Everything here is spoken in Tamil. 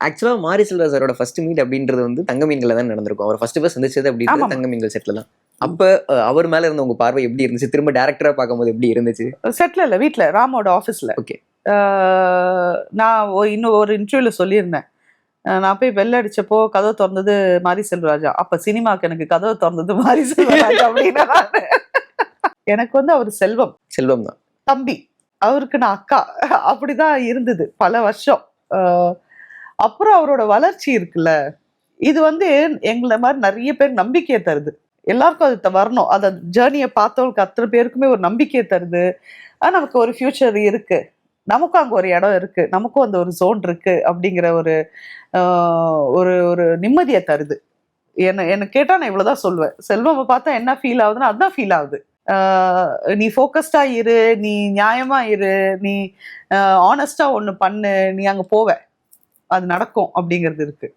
ஆக்சுவலா மாரி செல்வா சாரோட ஃபர்ஸ்ட் மீட் அப்படின்றது வந்து தங்க மீன்கள் தான் நடந்திருக்கும். அவர் ஃபர்ஸ்ட் சந்திச்சது அப்படின்றது தங்க மீன்கள் செட்ல தான். அப்ப அவர் மேல இருந்த உங்க பார்வை எப்படி இருந்துச்சு? திரும்ப டைரக்டரா பார்க்கும்போது எப்படி இருந்துச்சு? செட்ல இல்ல, வீட்ல, ராமோட ஆஃபீஸ்ல. ஓகே. நான் இன்னும் ஒரு இன்டர்வியூல சொல்லியிருந்தேன். நான் போய் பெல் அடிச்சப்போ கதவு திறந்தது மாரி செல்வராஜா. அப்ப சினிமாக்கு எனக்கு கதவு திறந்தது மாரி செல்வராஜா அப்படின்னா எனக்கு வந்து அவர் செல்வம் தான், தம்பி. அவருக்கு நான் அக்கா. அப்படிதான் இருந்தது பல வருஷம். அப்புறம் அவரோட வளர்ச்சி இருக்குல்ல, இது வந்து எங்களை மாதிரி நிறைய பேர் நம்பிக்கையை தருது. எல்லாருக்கும் அது வரணும். அந்த ஜேர்னியை பார்த்தவங்களுக்கு அத்தனை பேருக்குமே ஒரு நம்பிக்கையை தருது. நமக்கு ஒரு ஃபியூச்சர் இருக்கு, நமக்கும் அங்க ஒரு இடம் இருக்கு, நமக்கும் அந்த ஒரு ஜோன் இருக்கு அப்படிங்கிற ஒரு ஒரு ஒரு நிம்மதியை தருது. என்ன கேட்டா நான் இவ்வளவுதான் சொல்லுவேன். செல்வம் பார்த்தா என்ன ஃபீல் ஆகுதுன்னா அதுதான் ஃபீல் ஆகுது. நீ ஃபோக்கஸ்டா இரு, நீ நியாயமா இரு, நீ ஆனஸ்டா ஒண்ணு பண்ணு, நீ அங்க போவ, அது நடக்கும் அப்படிங்கிறது இருக்கு.